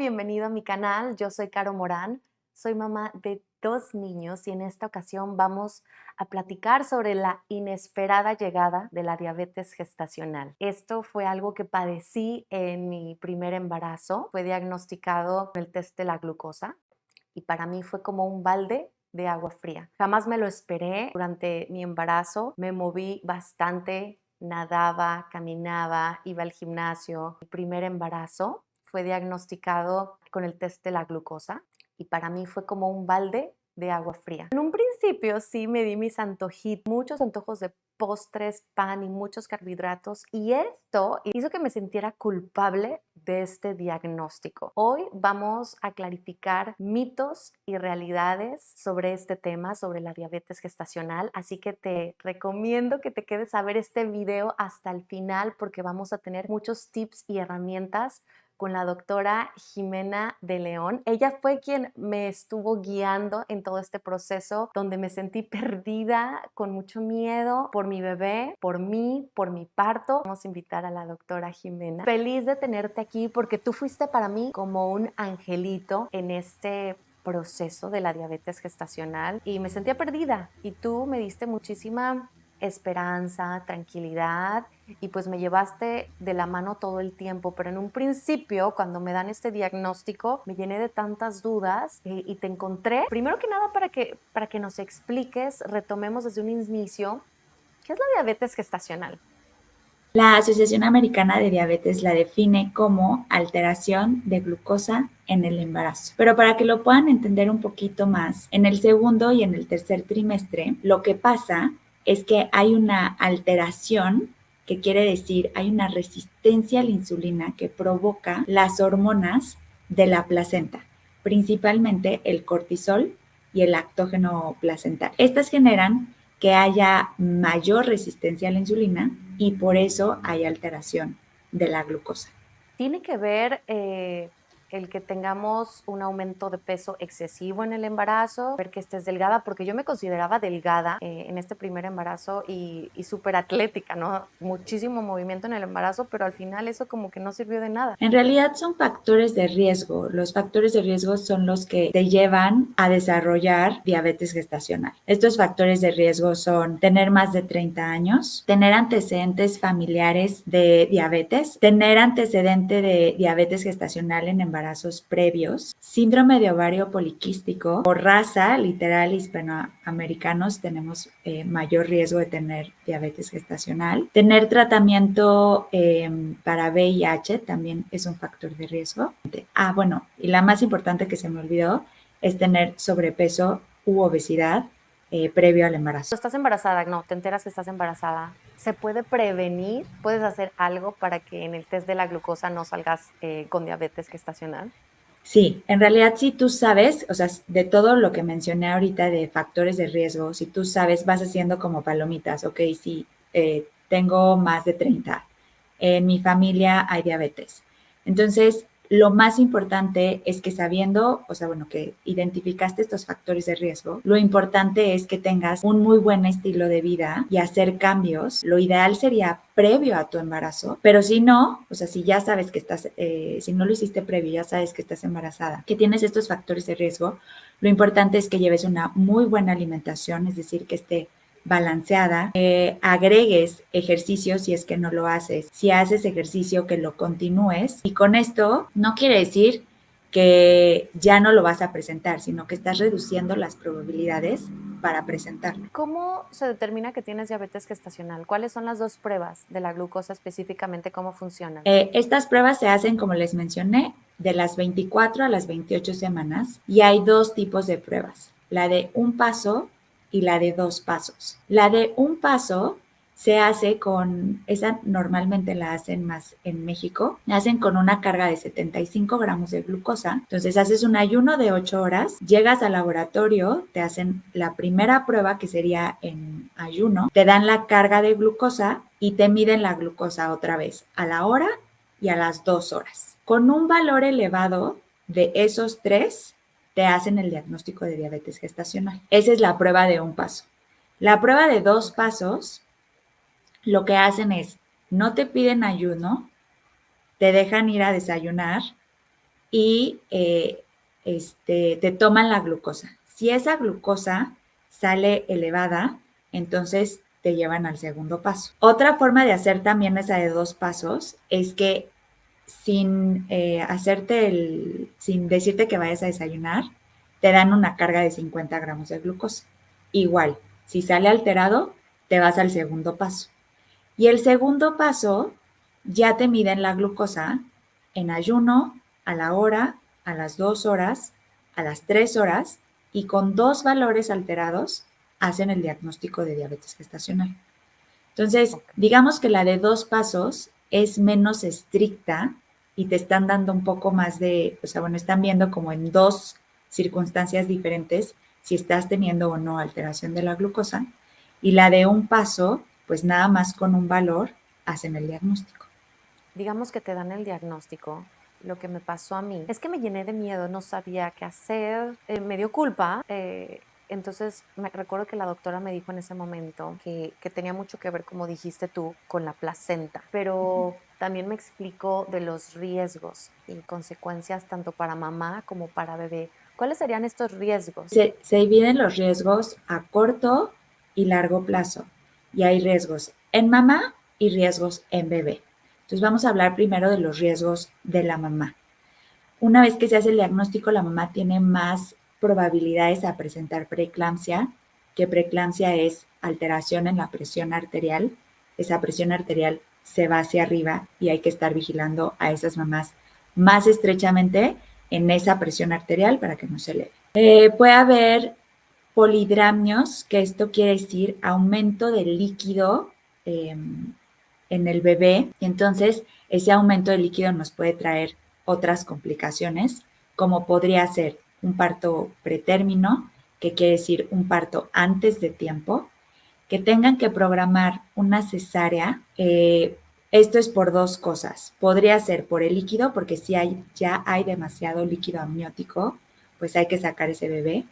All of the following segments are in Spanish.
bienvenido a mi canal. Yo soy Caro Morán, soy mamá de 2 niños y en esta ocasión vamos a platicar sobre la inesperada llegada de la diabetes gestacional. Esto fue algo que padecí en mi primer embarazo. Fue diagnosticado con el test de la glucosa y para mí fue como un balde de agua fría. Jamás me lo esperé. Durante mi embarazo me moví bastante, nadaba, caminaba, iba al gimnasio. Mi primer embarazo fue diagnosticado con el test de la glucosa y para mí fue como un balde de agua fría. En un principio sí me di mis antojitos, muchos antojos de postres, pan y muchos carbohidratos, y esto hizo que me sintiera culpable de este diagnóstico. Hoy vamos a clarificar mitos y realidades sobre este tema, sobre la diabetes gestacional, así que te recomiendo que te quedes a ver este video hasta el final porque vamos a tener muchos tips y herramientas con la doctora Jimena de León. Ella fue quien me estuvo guiando en todo este proceso donde me sentí perdida, con mucho miedo por mi bebé, por mí, por mi parto. Vamos a invitar a la doctora Jimena. Feliz de tenerte aquí porque tú fuiste para mí como un angelito en este proceso de la diabetes gestacional y me sentía perdida y tú me diste muchísima esperanza, tranquilidad y pues me llevaste de la mano todo el tiempo, pero en un principio cuando me dan este diagnóstico me llené de tantas dudas y te encontré, primero que nada para que nos expliques, retomemos desde un inicio, ¿qué es la diabetes gestacional? La Asociación Americana de Diabetes la define como alteración de glucosa en el embarazo. Pero para que lo puedan entender un poquito más, en el segundo y en el tercer trimestre, lo que pasa es que hay una alteración, que quiere decir hay una resistencia a la insulina que provoca las hormonas de la placenta, principalmente el cortisol y el lactógeno placental. Estas generan que haya mayor resistencia a la insulina y por eso hay alteración de la glucosa. ¿Tiene que ver el que tengamos un aumento de peso excesivo en el embarazo, ver que estés delgada? Porque yo me consideraba delgada en este primer embarazo y súper atlética, ¿no? Muchísimo movimiento en el embarazo, pero al final eso como que no sirvió de nada. En realidad son factores de riesgo. Los factores de riesgo son los que te llevan a desarrollar diabetes gestacional. Estos factores de riesgo son tener más de 30 años, tener antecedentes familiares de diabetes, tener antecedente de diabetes gestacional en embarazos previos, síndrome de ovario poliquístico. Por raza, literal, hispanoamericanos tenemos mayor riesgo de tener diabetes gestacional. Tener tratamiento para VIH también es un factor de riesgo. Bueno, y la más importante que se me olvidó es tener sobrepeso u obesidad previo al embarazo. ¿Estás embarazada? No, te enteras que estás embarazada. ¿Se puede prevenir? ¿Puedes hacer algo para que en el test de la glucosa no salgas con diabetes gestacional? Sí, en realidad si tú sabes, o sea, de todo lo que mencioné ahorita de factores de riesgo, si tú sabes, vas haciendo como palomitas, ok, sí, tengo más de 30, en mi familia hay diabetes. Entonces, lo más importante es que sabiendo, o sea, bueno, que identificaste estos factores de riesgo, lo importante es que tengas un muy buen estilo de vida y hacer cambios. Lo ideal sería previo a tu embarazo, pero si no, o sea, si ya sabes que estás, si no lo hiciste previo, ya sabes que estás embarazada, que tienes estos factores de riesgo, lo importante es que lleves una muy buena alimentación, es decir, que esté balanceada, agregues ejercicio si es que no lo haces, si haces ejercicio que lo continúes y con esto no quiere decir que ya no lo vas a presentar, sino que estás reduciendo las probabilidades para presentarlo. ¿Cómo se determina que tienes diabetes gestacional? ¿Cuáles son las 2 pruebas de la glucosa específicamente? ¿Cómo funcionan? Estas pruebas se hacen, como les mencioné, de las 24 a las 28 semanas y hay dos tipos de pruebas, la de un paso y la de 2 pasos. La de un paso se hace esa normalmente la hacen más en México, la hacen con una carga de 75 gramos de glucosa. Entonces haces un ayuno de 8 horas, llegas al laboratorio, te hacen la primera prueba que sería en ayuno, te dan la carga de glucosa y te miden la glucosa otra vez a la hora y a las 2 horas. Con un valor elevado de esos 3, te hacen el diagnóstico de diabetes gestacional. Esa es la prueba de un paso. La prueba de 2 pasos, lo que hacen es, no te piden ayuno, te dejan ir a desayunar y te toman la glucosa. Si esa glucosa sale elevada, entonces te llevan al segundo paso. Otra forma de hacer también esa de 2 pasos es que sin sin decirte que vayas a desayunar, te dan una carga de 50 gramos de glucosa. Igual, si sale alterado, te vas al segundo paso. Y el segundo paso, ya te miden la glucosa en ayuno, a la hora, a las 2 horas, a las 3 horas, y con 2 valores alterados hacen el diagnóstico de diabetes gestacional. Entonces, digamos que la de 2 pasos es menos estricta y te están dando un poco más están viendo como en 2 circunstancias diferentes si estás teniendo o no alteración de la glucosa. Y la de 1 paso, pues nada más con un valor hacen el diagnóstico. Digamos que te dan el diagnóstico. Lo que me pasó a mí es que me llené de miedo, no sabía qué hacer, me dio culpa. Entonces, me recuerdo que la doctora me dijo en ese momento que tenía mucho que ver, como dijiste tú, con la placenta, pero también me explicó de los riesgos y consecuencias tanto para mamá como para bebé. ¿Cuáles serían estos riesgos? Se dividen los riesgos a corto y largo plazo, y hay riesgos en mamá y riesgos en bebé. Entonces vamos a hablar primero de los riesgos de la mamá. Una vez que se hace el diagnóstico, la mamá tiene más probabilidades a presentar preeclampsia, que preeclampsia es alteración en la presión arterial. Esa presión arterial se va hacia arriba y hay que estar vigilando a esas mamás más estrechamente en esa presión arterial para que no se eleve. Puede haber polidramnios, que esto quiere decir aumento del líquido en el bebé, y entonces ese aumento de líquido nos puede traer otras complicaciones, como podría ser un parto pretérmino, que quiere decir un parto antes de tiempo, que tengan que programar una cesárea. Esto es por 2 cosas. Podría ser por el líquido, porque si ya hay demasiado líquido amniótico, pues hay que sacar ese bebé.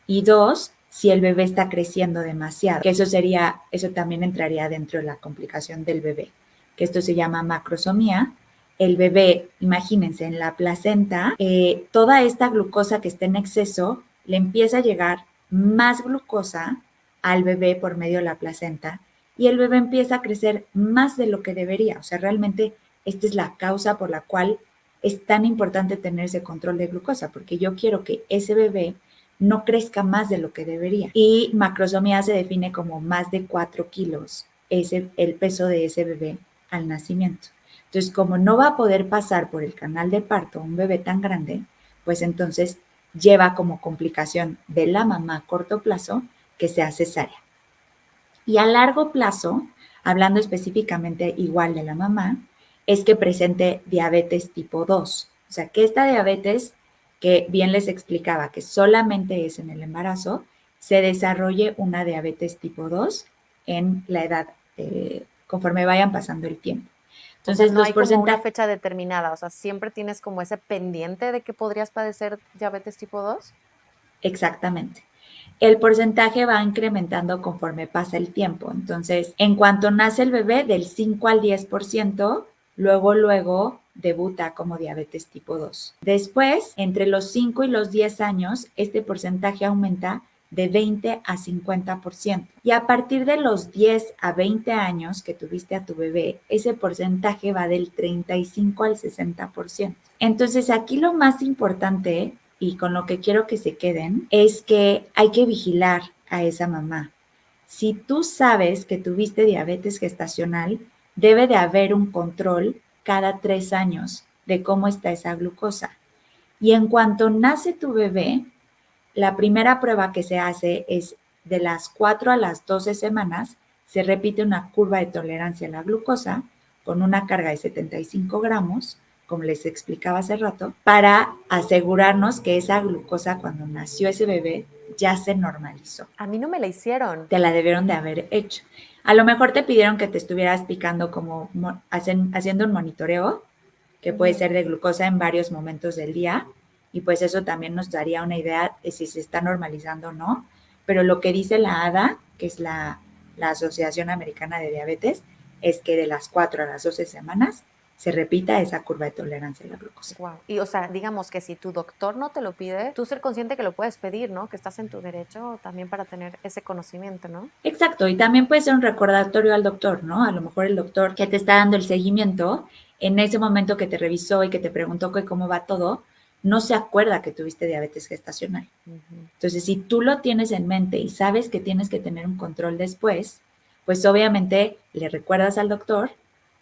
Y 2, si el bebé está creciendo demasiado, que eso también entraría dentro de la complicación del bebé, que esto se llama macrosomía. El bebé, imagínense, en la placenta, toda esta glucosa que está en exceso, le empieza a llegar más glucosa al bebé por medio de la placenta, y el bebé empieza a crecer más de lo que debería. O sea, realmente esta es la causa por la cual es tan importante tener ese control de glucosa, porque yo quiero que ese bebé no crezca más de lo que debería. Y macrosomía se define como más de 4 kilos, el peso de ese bebé al nacimiento. Entonces, como no va a poder pasar por el canal de parto un bebé tan grande, pues entonces lleva como complicación de la mamá a corto plazo que sea cesárea. Y a largo plazo, hablando específicamente igual de la mamá, es que presente diabetes tipo 2. O sea, que esta diabetes, que bien les explicaba que solamente es en el embarazo, se desarrolle una diabetes tipo 2 en la edad, conforme vayan pasando el tiempo. Entonces, o sea, no hay como una fecha determinada, o sea, siempre tienes como ese pendiente de que podrías padecer diabetes tipo 2. Exactamente. El porcentaje va incrementando conforme pasa el tiempo. Entonces, en cuanto nace el bebé, del 5 al 10%, luego debuta como diabetes tipo 2. Después, entre los 5 y los 10 años, este porcentaje aumenta de 20 a 50%. Y a partir de los 10 a 20 años que tuviste a tu bebé, ese porcentaje va del 35 al 60%. Entonces, aquí lo más importante, y con lo que quiero que se queden, es que hay que vigilar a esa mamá. Si tú sabes que tuviste diabetes gestacional, debe de haber un control cada 3 años de cómo está esa glucosa. Y en cuanto nace tu bebé, la primera prueba que se hace es de las 4 a las 12 semanas, se repite una curva de tolerancia a la glucosa con una carga de 75 gramos, como les explicaba hace rato, para asegurarnos que esa glucosa cuando nació ese bebé ya se normalizó. A mí no me la hicieron. Te la debieron de haber hecho. A lo mejor te pidieron que te estuvieras picando como haciendo un monitoreo, que puede ser de glucosa en varios momentos del día, y pues eso también nos daría una idea de si se está normalizando o no. Pero lo que dice la ADA, que es la Asociación Americana de Diabetes, es que de las 4 a las 12 semanas se repita esa curva de tolerancia a la glucosa. Wow. Y o sea, digamos que si tu doctor no te lo pide, tú ser consciente que lo puedes pedir, ¿no? Que estás en tu derecho también para tener ese conocimiento, ¿no? Exacto, y también puede ser un recordatorio al doctor, ¿no? A lo mejor el doctor que te está dando el seguimiento, en ese momento que te revisó y que te preguntó que cómo va todo, no se acuerda que tuviste diabetes gestacional. Entonces, si tú lo tienes en mente y sabes que tienes que tener un control después, pues obviamente le recuerdas al doctor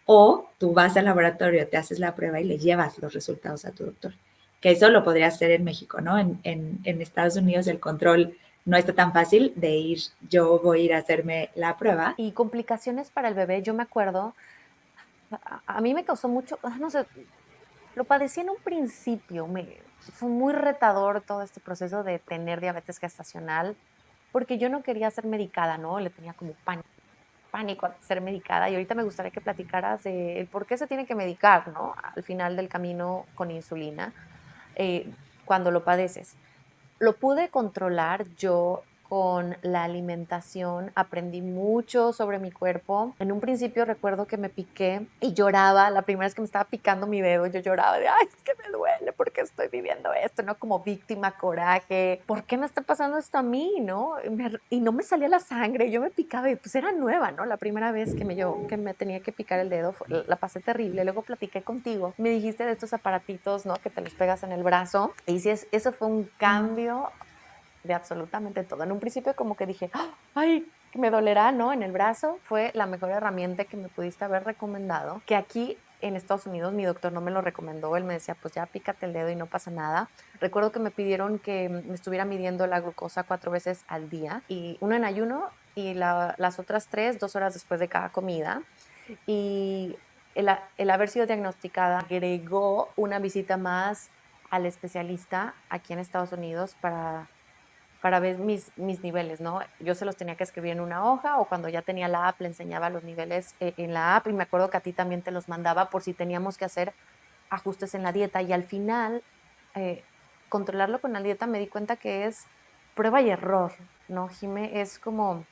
o tú vas al laboratorio, te haces la prueba y le llevas los resultados a tu doctor. Que eso lo podría hacer en México, ¿no? En Estados Unidos el control no está tan fácil de ir, yo voy a ir a hacerme la prueba. Y complicaciones para el bebé, yo me acuerdo, a mí me causó mucho, no sé, lo padecí en un principio, fue muy retador todo este proceso de tener diabetes gestacional, porque yo no quería ser medicada, ¿no? Le tenía como pánico a ser medicada, y ahorita me gustaría que platicaras de el por qué se tiene que medicar, ¿no? Al final del camino con insulina, cuando lo padeces. Lo pude controlar yo con la alimentación, aprendí mucho sobre mi cuerpo. En un principio recuerdo que me piqué y lloraba, la primera vez que me estaba picando mi dedo, yo lloraba de, ay, es que me duele, ¿por qué estoy viviendo esto? ¿No? Como víctima, coraje, ¿por qué me está pasando esto a mí? ¿No? Y no me salía la sangre, yo me picaba y pues era nueva, ¿no? La primera vez que me tenía que picar el dedo, la pasé terrible. Luego platiqué contigo, me dijiste de estos aparatitos, ¿no? Que te los pegas en el brazo. Y sí, eso fue un cambio de absolutamente todo. En un principio como que dije, ay, me dolerá, ¿no? En el brazo. Fue la mejor herramienta que me pudiste haber recomendado, que aquí en Estados Unidos mi doctor no me lo recomendó. Él me decía, pues ya pícate el dedo y no pasa nada. Recuerdo que me pidieron que me estuviera midiendo la glucosa 4 veces al día, y uno en ayuno y las otras 3, 2 horas después de cada comida. Y el haber sido diagnosticada agregó una visita más al especialista aquí en Estados Unidos para ver mis niveles, ¿no? Yo se los tenía que escribir en una hoja, o cuando ya tenía la app le enseñaba los niveles en la app, y me acuerdo que a ti también te los mandaba por si teníamos que hacer ajustes en la dieta. Y al final, controlarlo con la dieta, me di cuenta que es prueba y error, ¿no, Jime? Es como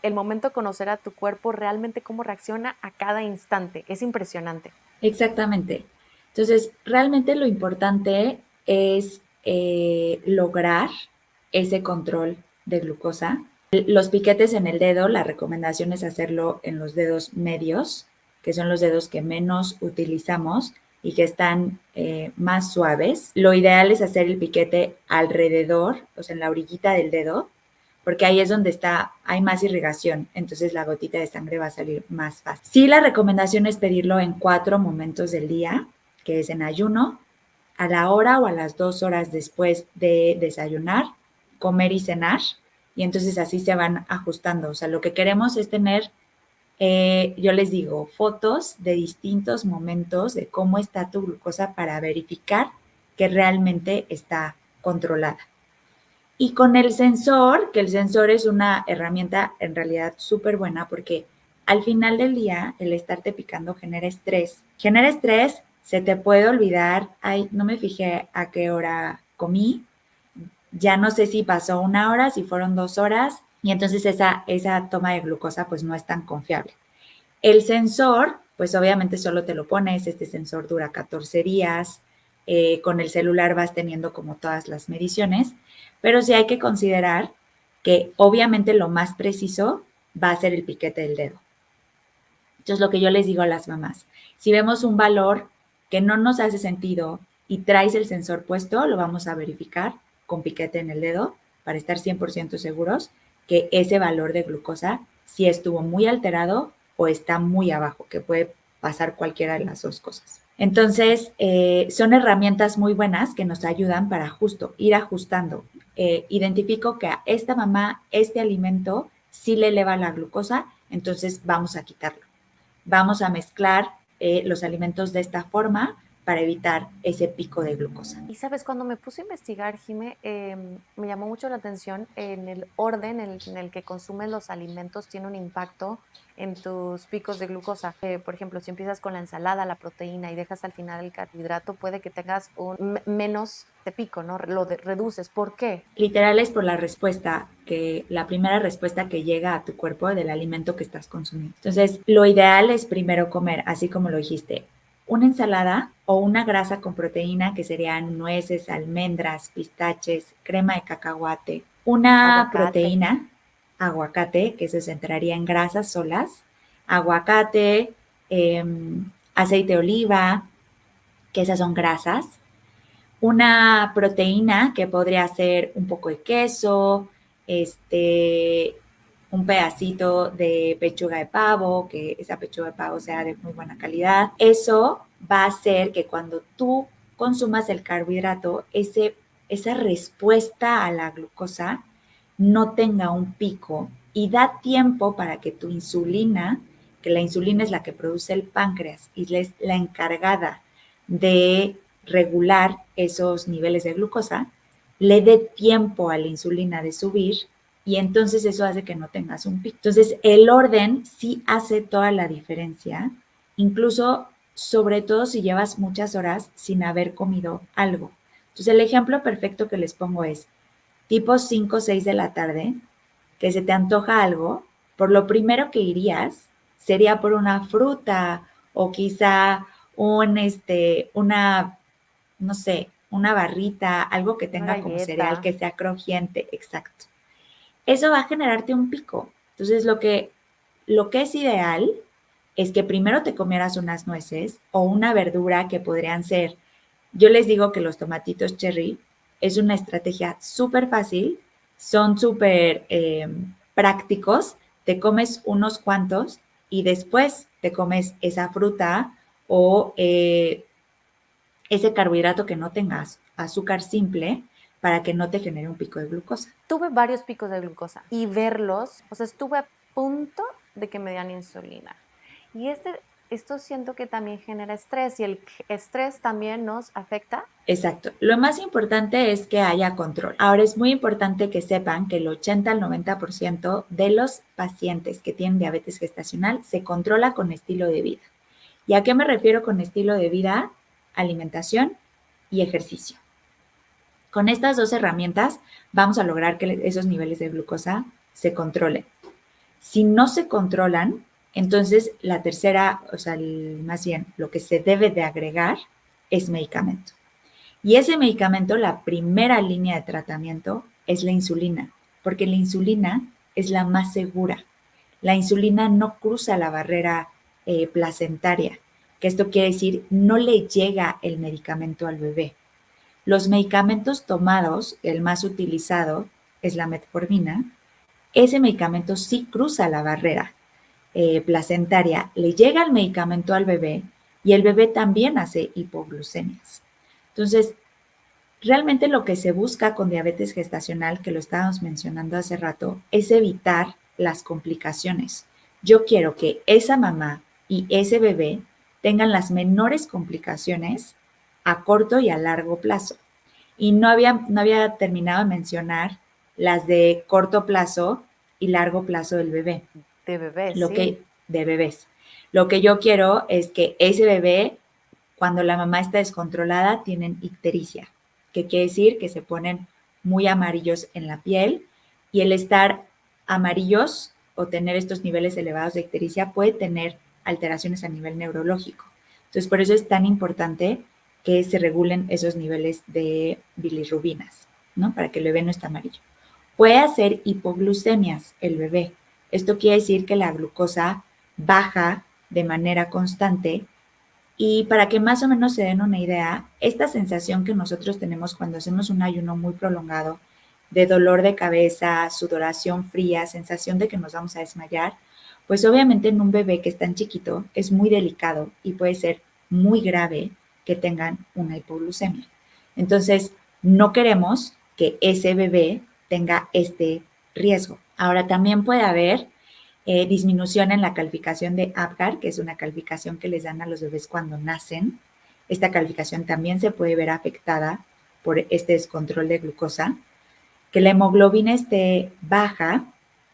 el momento de conocer a tu cuerpo, realmente cómo reacciona a cada instante. Es impresionante. Exactamente. Entonces, realmente lo importante es lograr ese control de glucosa. Los piquetes en el dedo, la recomendación es hacerlo en los dedos medios, que son los dedos que menos utilizamos y que están más suaves. Lo ideal es hacer el piquete alrededor, o sea, en la orillita del dedo, porque ahí es donde hay más irrigación, entonces la gotita de sangre va a salir más fácil. Sí, la recomendación es pedirlo en 4 momentos del día, que es en ayuno, a la hora o a las 2 horas después de desayunar, comer y cenar, y entonces así se van ajustando. O sea, lo que queremos es tener, yo les digo, fotos de distintos momentos de cómo está tu glucosa para verificar que realmente está controlada. Y con el sensor, que el sensor es una herramienta en realidad súper buena porque al final del día el estarte picando genera estrés. Genera estrés, se te puede olvidar, ay, no me fijé a qué hora comí, ya no sé si pasó 1 hora, si fueron 2 horas, y entonces esa toma de glucosa pues no es tan confiable. El sensor, pues obviamente solo te lo pones, este sensor dura 14 días, con el celular vas teniendo como todas las mediciones, pero sí hay que considerar que obviamente lo más preciso va a ser el piquete del dedo. Entonces, lo que yo les digo a las mamás, si vemos un valor que no nos hace sentido y traes el sensor puesto, lo vamos a verificar con piquete en el dedo para estar 100% seguros que ese valor de glucosa sí estuvo muy alterado o está muy abajo, que puede pasar cualquiera de las dos cosas. Entonces, son herramientas muy buenas que nos ayudan para justo ir ajustando. Identifico que a esta mamá este alimento sí le eleva la glucosa, entonces vamos a quitarlo. Vamos a mezclar los alimentos de esta forma para evitar ese pico de glucosa. Y sabes, cuando me puse a investigar, Jime, me llamó mucho la atención en el orden en el que consumes los alimentos, tiene un impacto en tus picos de glucosa. Por ejemplo, si empiezas con la ensalada, la proteína, y dejas al final el carbohidrato, puede que tengas un menos de pico, ¿no? Reduces. ¿Por qué? Literal es por la primera respuesta que llega a tu cuerpo del alimento que estás consumiendo. Entonces, lo ideal es primero comer, así como lo dijiste, una ensalada o una grasa con proteína que serían nueces, almendras, pistaches, crema de cacahuate, una Aguacate. proteína, aguacate, que eso se entraría en grasas solas, aguacate, aceite de oliva, que esas son grasas, una proteína que podría ser un poco de queso, un pedacito de pechuga de pavo, que esa pechuga de pavo sea de muy buena calidad. Eso va a hacer que cuando tú consumas el carbohidrato, esa respuesta a la glucosa no tenga un pico y da tiempo para que tu insulina, que la insulina es la que produce el páncreas y es la encargada de regular esos niveles de glucosa, le dé tiempo a la insulina de subir y entonces eso hace que no tengas un pico. Entonces, el orden sí hace toda la diferencia, incluso, sobre todo si llevas muchas horas sin haber comido algo. Entonces, el ejemplo perfecto que les pongo es tipo 5 o 6 de la tarde, que se te antoja algo, por lo primero que irías sería por una fruta o quizá una, no sé, una barrita, algo que Una tenga como cereal galleta. que sea crujiente, exacto. Eso va a generarte un pico. Entonces, lo que es ideal es que primero te comieras unas nueces o una verdura que podrían ser, yo les digo que los tomatitos cherry es una estrategia súper fácil, son súper prácticos, te comes unos cuantos y después te comes esa fruta o ese carbohidrato que no tengas azúcar simple para que no te genere un pico de glucosa. Tuve varios picos de glucosa y verlos, o sea, estuve a punto de que me dieran insulina. Y esto siento que también genera estrés y el estrés también nos afecta. Exacto. Lo más importante es que haya control. Ahora es muy importante que sepan que el 80 al 90% de los pacientes que tienen diabetes gestacional se controla con estilo de vida. ¿Y a qué me refiero con estilo de vida? Alimentación y ejercicio. Con estas dos herramientas vamos a lograr que esos niveles de glucosa se controlen. Si no se controlan, entonces la tercera, o sea, más bien lo que se debe de agregar es medicamento. Y ese medicamento, la primera línea de tratamiento es la insulina, porque la insulina es la más segura. La insulina no cruza la barrera placentaria, que esto quiere decir no le llega el medicamento al bebé. Los medicamentos tomados, el más utilizado es la metformina, ese medicamento sí cruza la barrera placentaria, le llega el medicamento al bebé y el bebé también hace hipoglucemias. Entonces, realmente lo que se busca con diabetes gestacional, que lo estábamos mencionando hace rato, es evitar las complicaciones. Yo quiero que esa mamá y ese bebé tengan las menores complicaciones a corto y a largo plazo. Y no había terminado de mencionar las de corto plazo y largo plazo del bebé, De bebé, lo sí. que de bebés. Lo que yo quiero es que ese bebé, cuando la mamá está descontrolada, tienen ictericia, que quiere decir que se ponen muy amarillos en la piel y el estar amarillos o tener estos niveles elevados de ictericia puede tener alteraciones a nivel neurológico. Entonces, por eso es tan importante que se regulen esos niveles de bilirrubinas, ¿no? Para que el bebé no esté amarillo. Puede hacer hipoglucemias el bebé. Esto quiere decir que la glucosa baja de manera constante y para que más o menos se den una idea, esta sensación que nosotros tenemos cuando hacemos un ayuno muy prolongado, de dolor de cabeza, sudoración fría, sensación de que nos vamos a desmayar, pues obviamente en un bebé que es tan chiquito es muy delicado y puede ser muy grave que tengan una hipoglucemia. Entonces, no queremos que ese bebé tenga este riesgo. Ahora, también puede haber disminución en la calificación de APGAR, que es una calificación que les dan a los bebés cuando nacen. Esta calificación también se puede ver afectada por este descontrol de glucosa, que la hemoglobina esté baja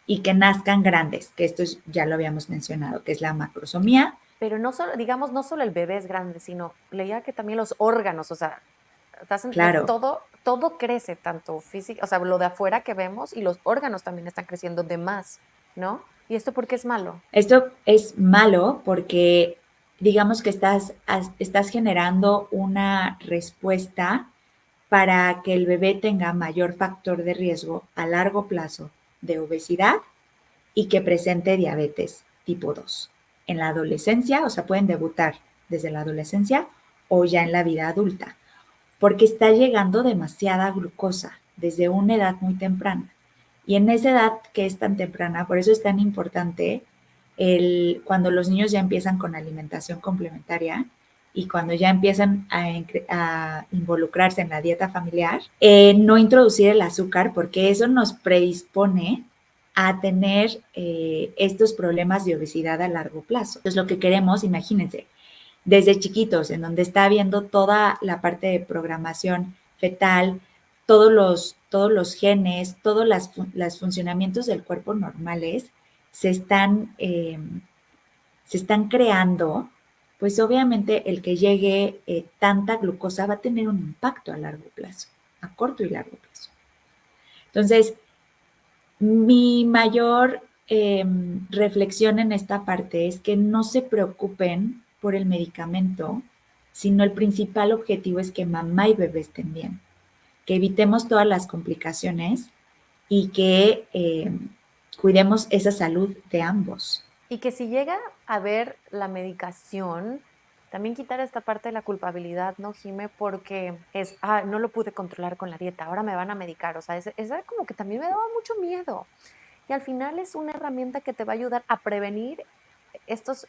y que nazcan grandes, que esto ya lo habíamos mencionado, que es la macrosomía. Pero no solo, digamos, no solo el bebé es grande, sino leía que también los órganos, o sea, Claro, todo crece, tanto físico, o sea, lo de afuera que vemos y los órganos también están creciendo de más, ¿no? ¿Y esto por qué es malo? esto es malo porque digamos que estás generando una respuesta para que el bebé tenga mayor factor de riesgo a largo plazo de obesidad y que presente diabetes tipo 2 en la adolescencia, o sea, pueden debutar desde la adolescencia o ya en la vida adulta, porque está llegando demasiada glucosa desde una edad muy temprana. Y en esa edad que es tan temprana, por eso es tan importante cuando los niños ya empiezan con alimentación complementaria y cuando ya empiezan a involucrarse en la dieta familiar, no introducir el azúcar porque eso nos predispone a tener estos problemas de obesidad a largo plazo. Entonces, lo que queremos, imagínense, desde chiquitos, en donde está viendo toda la parte de programación fetal, todos los genes, todos los funcionamientos del cuerpo normales se están, eh, se están creando, pues obviamente el que llegue tanta glucosa va a tener un impacto a largo plazo, a corto y largo plazo. Entonces, mi mayor reflexión en esta parte es que no se preocupen por el medicamento, sino el principal objetivo es que mamá y bebé estén bien, que evitemos todas las complicaciones y que cuidemos esa salud de ambos. Y que si llega a ver la medicación, también quitar esta parte de la culpabilidad, ¿no, Jime? Porque es, no lo pude controlar con la dieta, ahora me van a medicar. O sea, esa como que también me daba mucho miedo. Y al final es una herramienta que te va a ayudar a prevenir estos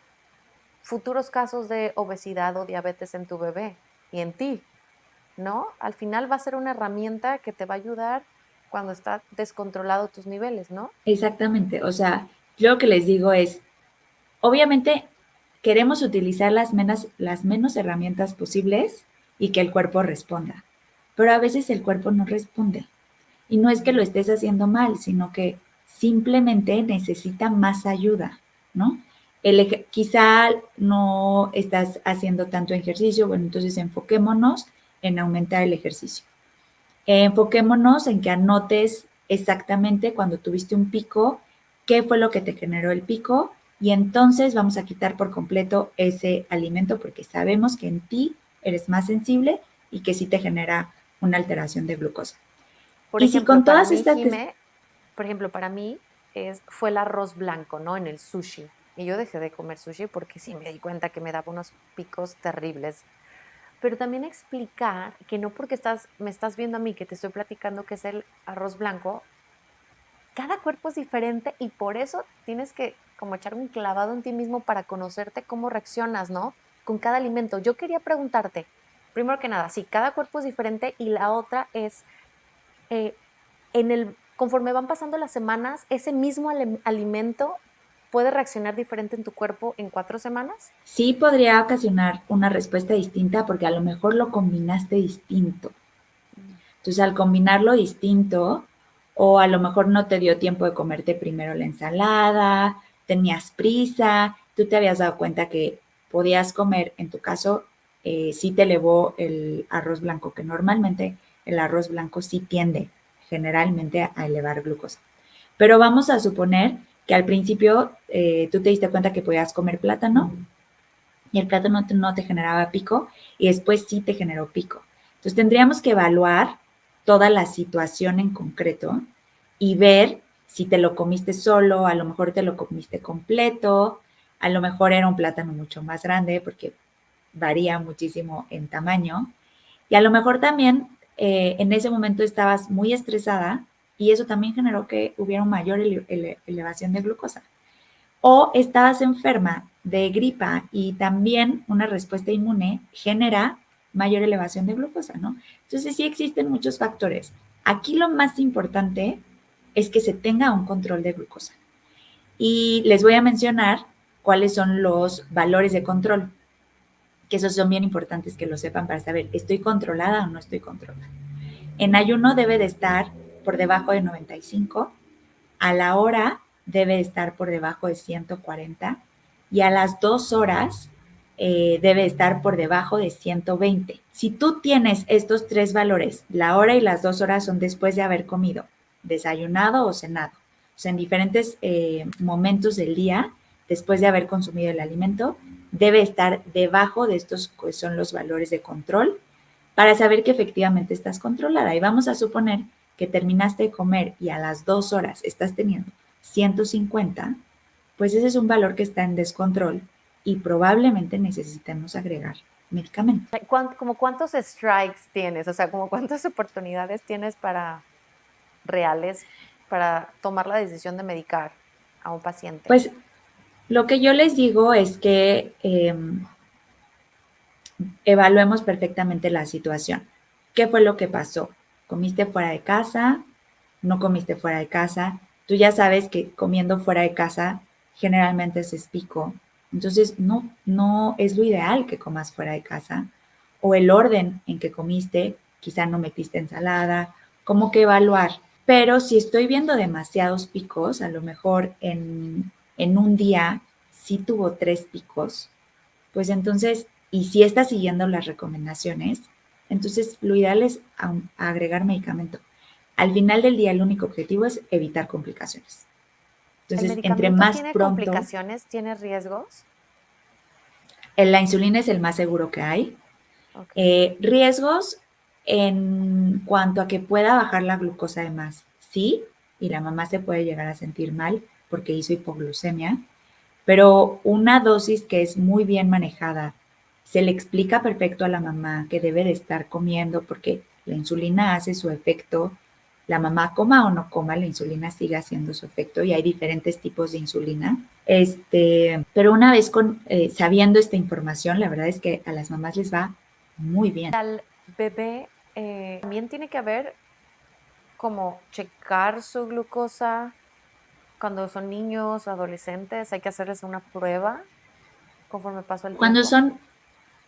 futuros casos de obesidad o diabetes en tu bebé y en ti, ¿no? Al final va a ser una herramienta que te va a ayudar cuando está descontrolado tus niveles, ¿no? Exactamente, o sea, yo lo que les digo es, obviamente queremos utilizar las menos herramientas posibles y que el cuerpo responda, pero a veces el cuerpo no responde. Y no es que lo estés haciendo mal, sino que simplemente necesita más ayuda, ¿no? Quizá no estás haciendo tanto ejercicio, bueno, entonces enfoquémonos en aumentar el ejercicio. Enfoquémonos en que anotes exactamente cuando tuviste un pico, qué fue lo que te generó el pico y entonces vamos a quitar por completo ese alimento porque sabemos que en ti eres más sensible y que sí te genera una alteración de glucosa. Por Y si ejemplo, con para todas mí, estas... Jime, por ejemplo, para mí fue el arroz blanco, ¿no? En el sushi. Y yo dejé de comer sushi porque sí me di cuenta que me daba unos picos terribles. Pero también explicar que no porque me estás viendo a mí que te estoy platicando que es el arroz blanco, cada cuerpo es diferente y por eso tienes que como echar un clavado en ti mismo para conocerte cómo reaccionas, ¿no? Con cada alimento. Yo quería preguntarte, primero que nada, sí, cada cuerpo es diferente y la otra es, eh, conforme van pasando las semanas, ese mismo alimento puede reaccionar diferente en tu cuerpo en 4 semanas. Sí podría ocasionar una respuesta distinta porque a lo mejor lo combinaste distinto. Entonces, al combinarlo distinto, o a lo mejor no te dio tiempo de comerte primero la ensalada, tenías prisa, tú te habías dado cuenta que podías comer, en tu caso, sí te elevó el arroz blanco, que normalmente el arroz blanco sí tiende generalmente a elevar glucosa. Pero vamos a suponer que al principio tú te diste cuenta que podías comer plátano y el plátano no te generaba pico y después sí te generó pico. Entonces tendríamos que evaluar toda la situación en concreto y ver si te lo comiste solo, a lo mejor te lo comiste completo, a lo mejor era un plátano mucho más grande porque varía muchísimo en tamaño y a lo mejor también en ese momento estabas muy estresada y eso también generó que hubiera una mayor elevación de glucosa o estabas enferma de gripa y también una respuesta inmune genera mayor elevación de glucosa, ¿no? Entonces sí existen muchos factores. Aquí lo más importante es que se tenga un control de glucosa. Y les voy a mencionar cuáles son los valores de control, que esos son bien importantes que lo sepan para saber, ¿estoy controlada o no estoy controlada? En ayuno debe de estar por debajo de 95, a la hora debe estar por debajo de 140 y a las 2 horas debe estar por debajo de 120. Si tú tienes estos tres valores, la hora y las 2 horas son después de haber comido, desayunado o cenado. O sea, en diferentes momentos del día después de haber consumido el alimento, debe estar debajo de estos que son los valores de control para saber que efectivamente estás controlada. Y vamos a suponer que terminaste de comer y a las 2 horas estás teniendo 150, pues ese es un valor que está en descontrol y probablemente necesitemos agregar medicamento. ¿Como cuántos strikes tienes? O sea, ¿como cuántas oportunidades tienes reales para tomar la decisión de medicar a un paciente? Pues lo que yo les digo es que evaluemos perfectamente la situación. ¿Qué fue lo que pasó? ¿Comiste fuera de casa? ¿No comiste fuera de casa? Tú ya sabes que comiendo fuera de casa generalmente es pico. Entonces, no es lo ideal que comas fuera de casa. O el orden en que comiste, quizá no metiste ensalada, como que evaluar. Pero si estoy viendo demasiados picos, a lo mejor en un día sí tuvo 3 picos, pues entonces, y si está siguiendo las recomendaciones, entonces lo ideal es agregar medicamento. Al final del día, el único objetivo es evitar complicaciones. ¿El Entonces, entre medicamento más tiene pronto, complicaciones? ¿Tiene riesgos? la insulina es el más seguro que hay. Ok. Riesgos en cuanto a que pueda bajar la glucosa de más, sí, y la mamá se puede llegar a sentir mal porque hizo hipoglucemia, pero una dosis que es muy bien manejada, se le explica perfecto a la mamá que debe de estar comiendo porque la insulina hace su efecto, la mamá coma o no coma, la insulina sigue haciendo su efecto y hay diferentes tipos de insulina. Pero una vez sabiendo esta información, la verdad es que a las mamás les va muy bien. Al bebé también tiene que haber como checar su glucosa cuando son niños o adolescentes. Hay que hacerles una prueba conforme pasa el Cuando tiempo. son,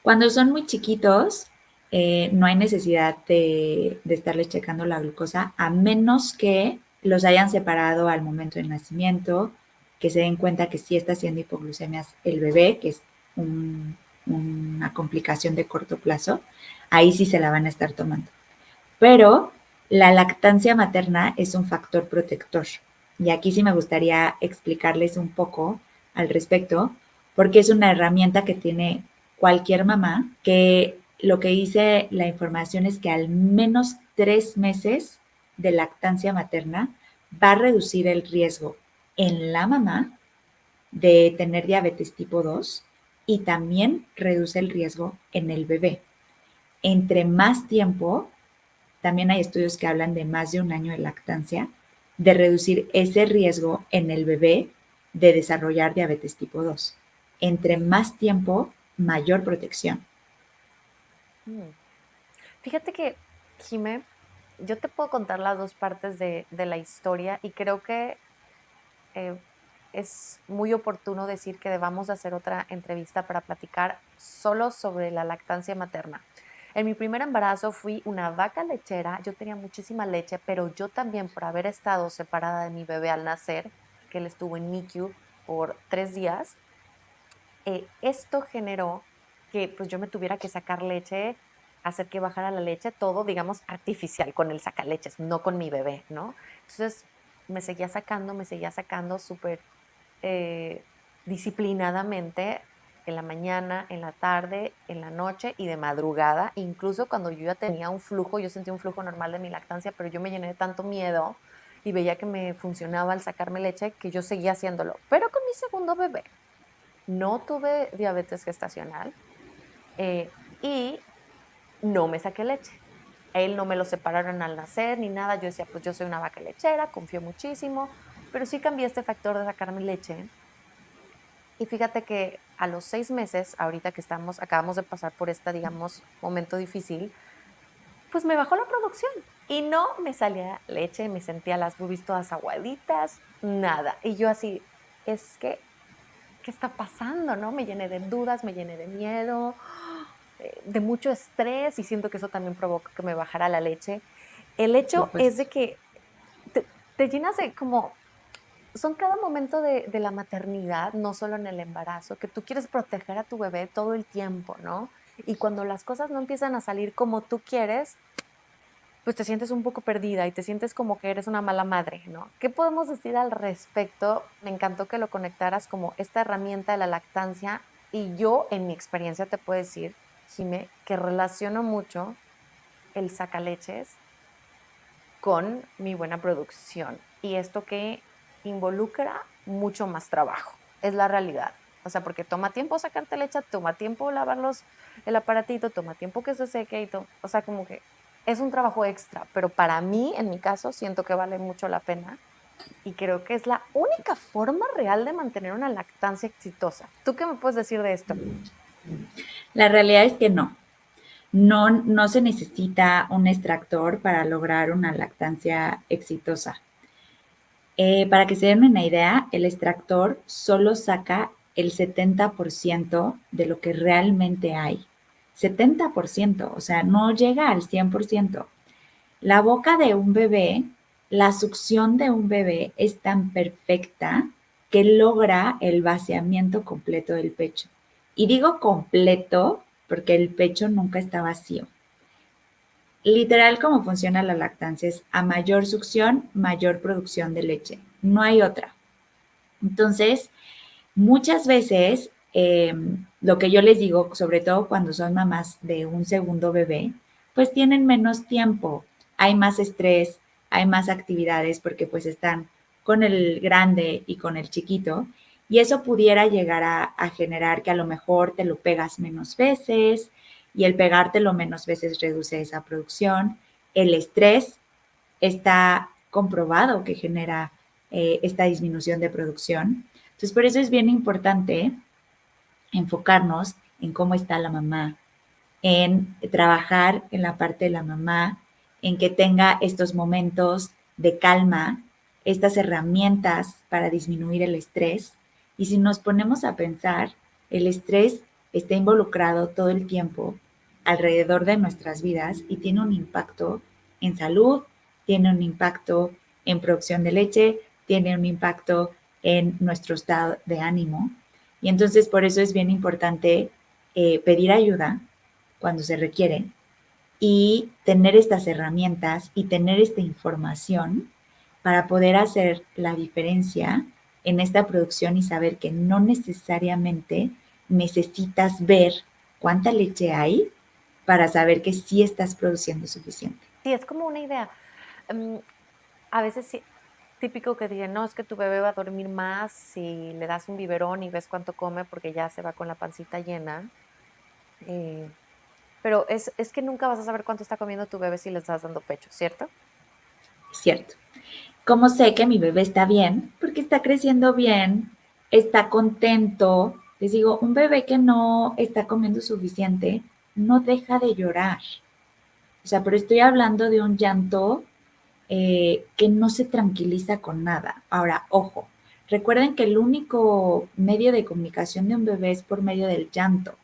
cuando son muy chiquitos, no hay necesidad de estarles checando la glucosa, a menos que los hayan separado al momento del nacimiento, que se den cuenta que sí está haciendo hipoglucemias el bebé, que es una complicación de corto plazo, ahí sí se la van a estar tomando. Pero la lactancia materna es un factor protector. Y aquí sí me gustaría explicarles un poco al respecto, porque es una herramienta que tiene cualquier mamá, que lo que dice la información es que al menos 3 meses de lactancia materna va a reducir el riesgo en la mamá de tener diabetes tipo 2 y también reduce el riesgo en el bebé. Entre más tiempo, también hay estudios que hablan de más de un año de lactancia, de reducir ese riesgo en el bebé de desarrollar diabetes tipo 2. Entre más tiempo, mayor protección. Mm. Fíjate que, Jime, yo te puedo contar las dos partes de la historia y creo que eh, es muy oportuno decir que debamos de hacer otra entrevista para platicar solo sobre la lactancia materna. En mi primer embarazo fui una vaca lechera, yo tenía muchísima leche, pero yo también por haber estado separada de mi bebé al nacer, que él estuvo en NICU por 3 días, esto generó que pues yo me tuviera que sacar leche, hacer que bajara la leche, todo, digamos, artificial con el sacaleches, no con mi bebé, ¿no? Entonces me seguía sacando súper eh, disciplinadamente en la mañana, en la tarde, en la noche y de madrugada. Incluso cuando yo ya tenía un flujo, yo sentía un flujo normal de mi lactancia, pero yo me llené de tanto miedo y veía que me funcionaba al sacarme leche que yo seguía haciéndolo. Pero con mi segundo bebé no tuve diabetes gestacional y no me saqué leche. A él no me lo separaron al nacer ni nada. Yo decía, pues yo soy una vaca lechera, confío muchísimo, pero sí cambié este factor de sacarme leche. Y fíjate que a los 6 meses, ahorita que acabamos de pasar por este, digamos, momento difícil, pues me bajó la producción y no me salía leche, me sentía las boobies todas aguaditas, nada. Y yo así, es que ¿qué está pasando? ¿No? Me llené de dudas, me llené de miedo, de mucho estrés y siento que eso también provoca que me bajara la leche. El Por hecho es supuesto. de que te llenas de como, son cada momento de la maternidad, no solo en el embarazo, que tú quieres proteger a tu bebé todo el tiempo, ¿no? Y cuando las cosas no empiezan a salir como tú quieres, pues te sientes un poco perdida y te sientes como que eres una mala madre, ¿no? ¿Qué podemos decir al respecto? Me encantó que lo conectaras como esta herramienta de la lactancia y yo en mi experiencia te puedo decir, Jime, que relaciono mucho el sacaleches con mi buena producción y esto que involucra mucho más trabajo, es la realidad. O sea, porque toma tiempo sacarte leche, toma tiempo lavarlos, el aparatito, toma tiempo que se seque y todo. O sea, como que es un trabajo extra, pero para mí, en mi caso, siento que vale mucho la pena y creo que es la única forma real de mantener una lactancia exitosa. ¿Tú qué me puedes decir de esto? La realidad es que no. No, no se necesita un extractor para lograr una lactancia exitosa. Para que se den una idea, el extractor solo saca el 70% de lo que realmente hay. 70%, o sea, no llega al 100%. La boca de un bebé, la succión de un bebé es tan perfecta que logra el vaciamiento completo del pecho. Y digo completo porque el pecho nunca está vacío. Literal, cómo funciona la lactancia es a mayor succión, mayor producción de leche. No hay otra. Entonces, muchas veces, lo que yo les digo, sobre todo cuando son mamás de un segundo bebé, pues tienen menos tiempo, hay más estrés, hay más actividades porque pues están con el grande y con el chiquito y eso pudiera llegar a generar que a lo mejor te lo pegas menos veces y el pegártelo menos veces reduce esa producción. El estrés está comprobado que genera esta disminución de producción. Entonces, por eso es bien importante enfocarnos en cómo está la mamá, en trabajar en la parte de la mamá, en que tenga estos momentos de calma, estas herramientas para disminuir el estrés. Y si nos ponemos a pensar, el estrés está involucrado todo el tiempo alrededor de nuestras vidas y tiene un impacto en salud, tiene un impacto en producción de leche, tiene un impacto en nuestro estado de ánimo. Y entonces por eso es bien importante pedir ayuda cuando se requiere y tener estas herramientas y tener esta información para poder hacer la diferencia en esta producción y saber que no necesariamente necesitas ver cuánta leche hay para saber que sí estás produciendo suficiente. Sí, es como una idea. Mm, a veces sí, típico que digan, no, es que tu bebé va a dormir más si le das un biberón y ves cuánto come porque ya se va con la pancita llena. Eh, pero es que nunca vas a saber cuánto está comiendo tu bebé si le estás dando pecho, ¿cierto? Cierto. ¿Cómo sé que mi bebé está bien? Porque está creciendo bien, está contento. Les digo, un bebé que no está comiendo suficiente no deja de llorar. O sea, pero estoy hablando de un llanto que no se tranquiliza con nada. Ahora, ojo, recuerden que el único medio de comunicación de un bebé es por medio del llanto,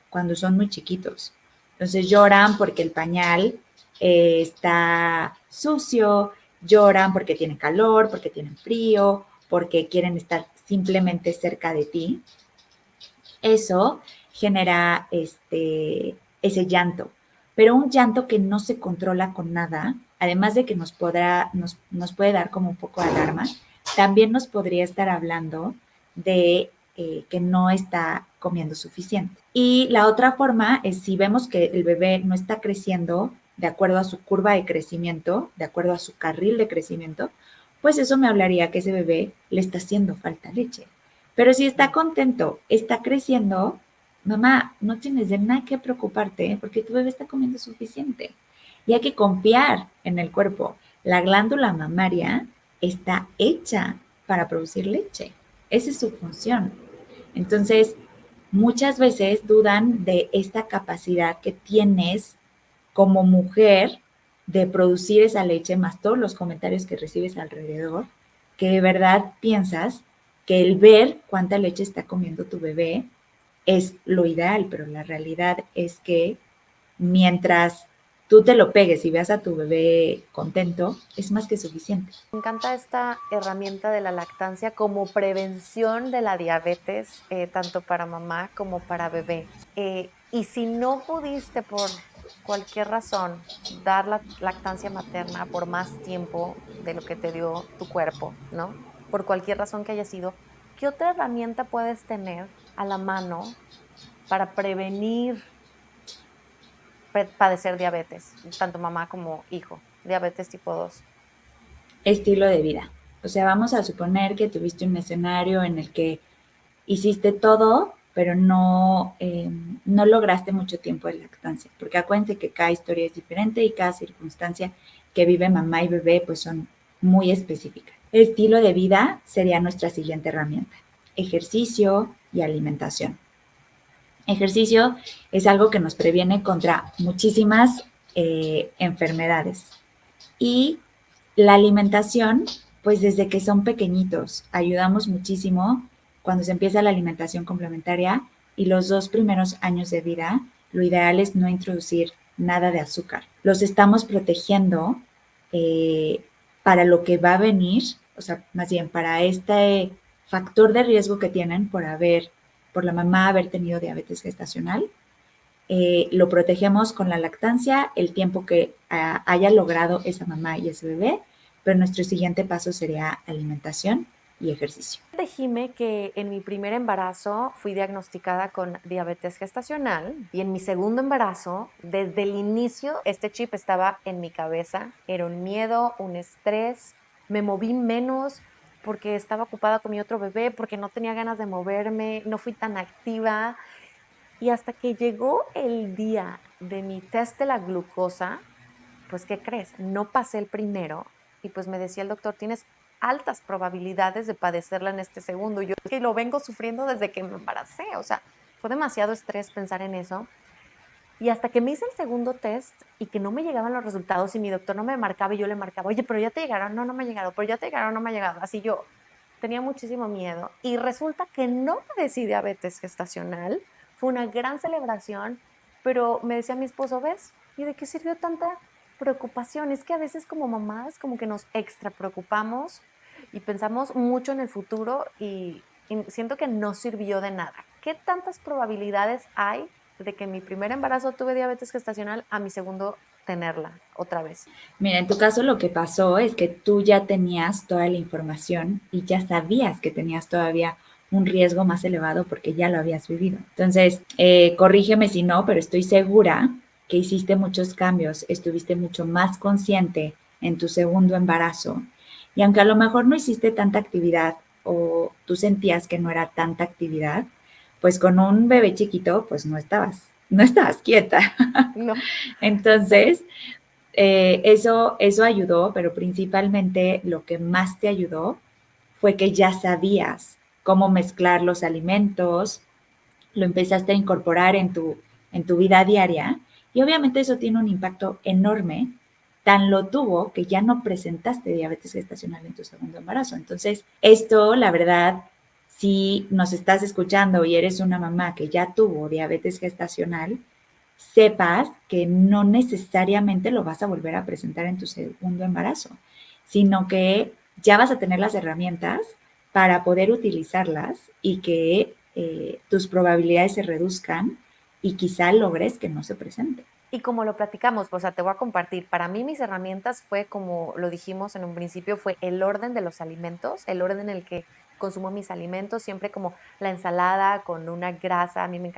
cuando son muy chiquitos. Entonces lloran porque el pañal está sucio, lloran porque tienen calor, porque tienen frío, porque quieren estar simplemente cerca de ti. Eso genera ese llanto, pero un llanto que no se controla con nada, además de que nos puede dar como un poco de alarma, también nos podría estar hablando de que no está comiendo suficiente. Y la otra forma es si vemos que el bebé no está creciendo de acuerdo a su curva de crecimiento, de acuerdo a su carril de crecimiento, pues eso me hablaría que ese bebé le está haciendo falta leche. Pero si está contento, está creciendo, mamá, no tienes de nada que preocuparte porque tu bebé está comiendo suficiente. Y hay que confiar en el cuerpo. La glándula mamaria está hecha para producir leche. Esa es su función. Entonces, muchas veces dudan de esta capacidad que tienes como mujer de producir esa leche, más todos los comentarios que recibes alrededor, que de verdad piensas que el ver cuánta leche está comiendo tu bebé es lo ideal, pero la realidad es que mientras tú te lo pegues y veas a tu bebé contento, es más que suficiente. Me encanta esta herramienta de la lactancia como prevención de la diabetes, tanto para mamá como para bebé. Y si no pudiste por cualquier razón, dar la lactancia materna por más tiempo de lo que te dio tu cuerpo, ¿no? Por cualquier razón que haya sido, ¿qué otra herramienta puedes tener a la mano para prevenir padecer diabetes, tanto mamá como hijo, diabetes tipo 2? Estilo de vida. O sea, vamos a suponer que tuviste un escenario en el que hiciste todo, pero no lograste mucho tiempo de lactancia, porque acuérdense que cada historia es diferente y cada circunstancia que vive mamá y bebé pues son muy específicas. Estilo de vida sería nuestra siguiente herramienta. Ejercicio y alimentación. Ejercicio es algo que nos previene contra muchísimas enfermedades. Y la alimentación, pues desde que son pequeñitos, ayudamos muchísimo cuando se empieza la alimentación complementaria y los 2 primeros años de vida, lo ideal es no introducir nada de azúcar. Los estamos protegiendo eh, para lo que va a venir, o sea, más bien para este factor de riesgo que tienen por la mamá haber tenido diabetes gestacional. Lo protegemos con la lactancia el tiempo que haya logrado esa mamá y ese bebé, pero nuestro siguiente paso sería alimentación y ejercicio. Jime, que en mi primer embarazo fui diagnosticada con diabetes gestacional y en mi segundo embarazo, desde el inicio, este chip estaba en mi cabeza. Era un miedo, un estrés, me moví menos porque estaba ocupada con mi otro bebé, porque no tenía ganas de moverme, no fui tan activa. Y hasta que llegó el día de mi test de la glucosa, pues, ¿qué crees? No pasé el primero y pues me decía el doctor, tienes altas probabilidades de padecerla en este segundo. Yo es que lo vengo sufriendo desde que me embaracé, o sea, fue demasiado estrés pensar en eso. Y hasta que me hice el segundo test y que no me llegaban los resultados y mi doctor no me marcaba y yo le marcaba, oye, pero ya te llegaron, no, no me ha llegado, pero ya te llegaron, no me ha llegado. Así yo tenía muchísimo miedo y resulta que no padecí diabetes gestacional. Fue una gran celebración, pero me decía mi esposo, ¿ves? ¿Y de qué sirvió tanta preocupación? Es que a veces como mamás como que nos extra preocupamos y pensamos mucho en el futuro y siento que no sirvió de nada. ¿Qué tantas probabilidades hay de que en mi primer embarazo tuve diabetes gestacional a mi segundo tenerla otra vez? Mira, en tu caso lo que pasó es que tú ya tenías toda la información y ya sabías que tenías todavía un riesgo más elevado porque ya lo habías vivido. Entonces, corrígeme si no, pero estoy segura que hiciste muchos cambios, estuviste mucho más consciente en tu segundo embarazo y aunque a lo mejor no hiciste tanta actividad o tú sentías que no era tanta actividad, pues con un bebé chiquito, pues no estabas quieta. No, Entonces, eso ayudó, pero principalmente lo que más te ayudó fue que ya sabías cómo mezclar los alimentos, lo empezaste a incorporar en tu vida diaria y obviamente eso tiene un impacto enorme. Tan lo tuvo que ya no presentaste diabetes gestacional en tu segundo embarazo. Entonces, esto, la verdad, si nos estás escuchando y eres una mamá que ya tuvo diabetes gestacional, sepas que no necesariamente lo vas a volver a presentar en tu segundo embarazo, sino que ya vas a tener las herramientas para poder utilizarlas y que tus probabilidades se reduzcan y quizá logres que no se presente. y como lo platicamos, o sea, te voy a compartir, para mí mis herramientas fue, como lo dijimos en un principio, fue el orden de los alimentos, el orden en el que consumo mis alimentos, siempre como la ensalada con una grasa, a mí me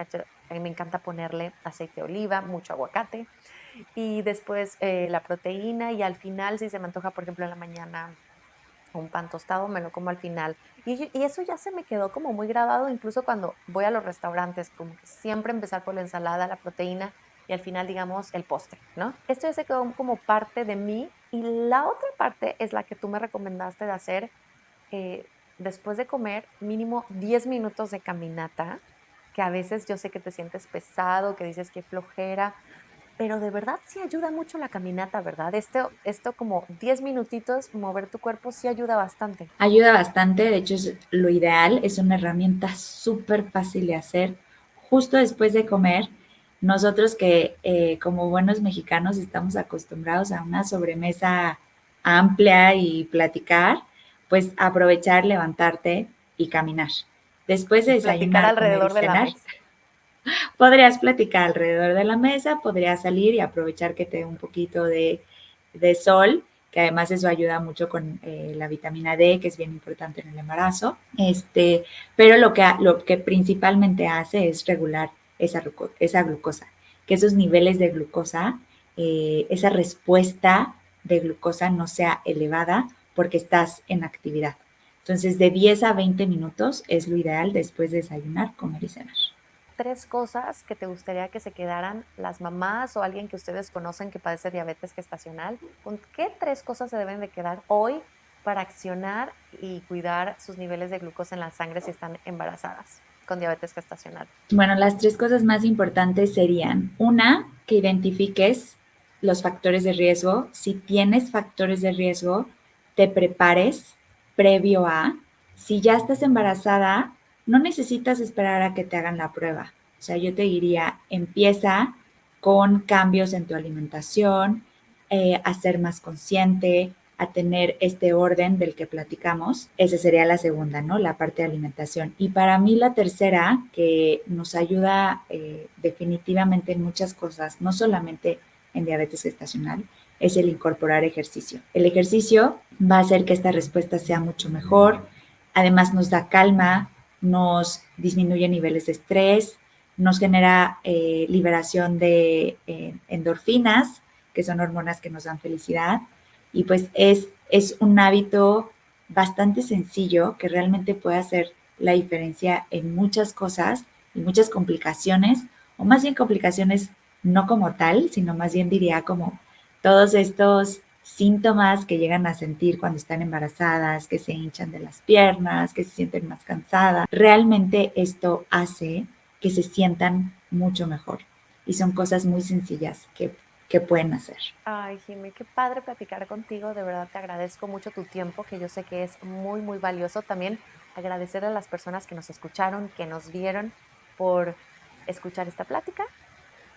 encanta ponerle aceite de oliva, mucho aguacate, y después la proteína y al final, si se me antoja, por ejemplo, en la mañana un pan tostado, me lo como al final. Y eso ya se me quedó como muy grabado, incluso cuando voy a los restaurantes, como que siempre empezar por la ensalada, la proteína y al final, digamos, el postre, ¿no? Esto ya se quedó como parte de mí y la otra parte es la que tú me recomendaste de hacer después de comer mínimo 10 minutos de caminata, que a veces yo sé que te sientes pesado, que dices que flojera, pero de verdad sí ayuda mucho la caminata, ¿verdad? Esto como 10 minutitos, mover tu cuerpo sí ayuda bastante. Ayuda bastante, de hecho es lo ideal, es una herramienta súper fácil de hacer justo después de comer. Nosotros que como buenos mexicanos estamos acostumbrados a una sobremesa amplia y platicar, pues aprovechar, levantarte y caminar. Después de Y platicar desayunar, comer y alrededor de la cenar, mesa. Podrías platicar alrededor de la mesa, podrías salir y aprovechar que te dé un poquito de sol, que además eso ayuda mucho con la vitamina D, que es bien importante en el embarazo. Pero lo que principalmente hace es regular esa glucosa, que esos niveles de glucosa, esa respuesta de glucosa no sea elevada porque estás en actividad. Entonces, de 10 a 20 minutos es lo ideal después de desayunar, comer y cenar. 3 cosas que te gustaría que se quedaran las mamás o alguien que ustedes conocen que padece diabetes gestacional. ¿Con qué 3 cosas se deben de quedar hoy para accionar y cuidar sus niveles de glucosa en la sangre si están embarazadas con diabetes gestacional? Bueno, las 3 cosas más importantes serían, una, que identifiques los factores de riesgo. Si tienes factores de riesgo, te prepares previo a. Si ya estás embarazada, no necesitas esperar a que te hagan la prueba. O sea, yo te diría, empieza con cambios en tu alimentación, a ser más consciente, a tener este orden del que platicamos. Esa sería la segunda, ¿no? La parte de alimentación. Y para mí la tercera, que nos ayuda definitivamente en muchas cosas, no solamente en diabetes gestacional, es el incorporar ejercicio. El ejercicio va a hacer que esta respuesta sea mucho mejor. Además nos da calma, nos disminuye niveles de estrés, nos genera liberación de endorfinas, que son hormonas que nos dan felicidad. Y pues es un hábito bastante sencillo que realmente puede hacer la diferencia en muchas cosas y muchas complicaciones, o más bien complicaciones no como tal, sino más bien diría como todos estos síntomas que llegan a sentir cuando están embarazadas, que se hinchan de las piernas, que se sienten más cansadas. Realmente esto hace que se sientan mucho mejor y son cosas muy sencillas que pueden hacer. Ay, Jimmy, qué padre platicar contigo. De verdad te agradezco mucho tu tiempo, que yo sé que es muy, muy valioso. También agradecer a las personas que nos escucharon, que nos vieron por escuchar esta plática.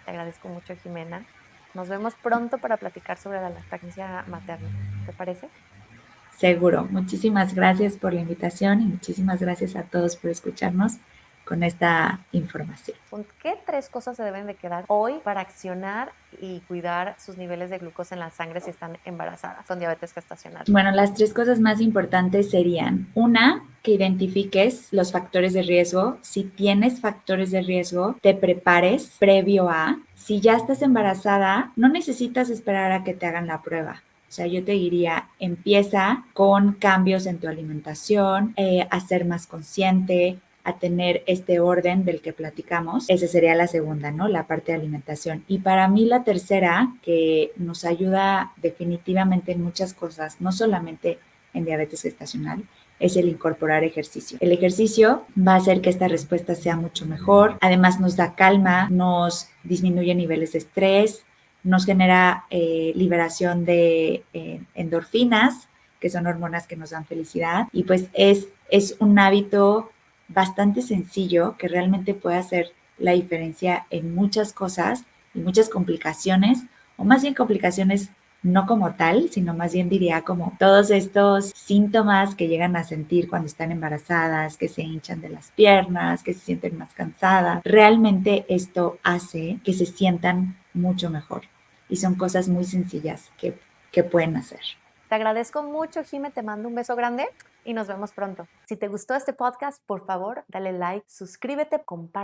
Te agradezco mucho, Jimena. Nos vemos pronto para platicar sobre la lactancia materna. ¿Te parece? Seguro. Muchísimas gracias por la invitación y muchísimas gracias a todos por escucharnos con esta información. ¿Con qué 3 cosas se deben de quedar hoy para accionar y cuidar sus niveles de glucosa en la sangre si están embarazadas con diabetes gestacional? Bueno, las 3 cosas más importantes serían, una, que identifiques los factores de riesgo. Si tienes factores de riesgo, te prepares previo a. Si ya estás embarazada, no necesitas esperar a que te hagan la prueba. O sea, yo te diría, empieza con cambios en tu alimentación, a ser más consciente, a tener este orden del que platicamos. Esa sería la segunda, ¿no? La parte de alimentación. Y para mí la tercera, que nos ayuda definitivamente en muchas cosas, no solamente en diabetes gestacional, es el incorporar ejercicio. El ejercicio va a hacer que esta respuesta sea mucho mejor. Además nos da calma, nos disminuye niveles de estrés, nos genera liberación de endorfinas, que son hormonas que nos dan felicidad. Y pues es un hábito bastante sencillo que realmente puede hacer la diferencia en muchas cosas y muchas complicaciones, o más bien complicaciones no como tal, sino más bien diría como todos estos síntomas que llegan a sentir cuando están embarazadas, que se hinchan de las piernas, que se sienten más cansadas. Realmente esto hace que se sientan mucho mejor y son cosas muy sencillas que pueden hacer. Te agradezco mucho, Jime, te mando un beso grande y nos vemos pronto. Si te gustó este podcast, por favor, dale like, suscríbete, comparte.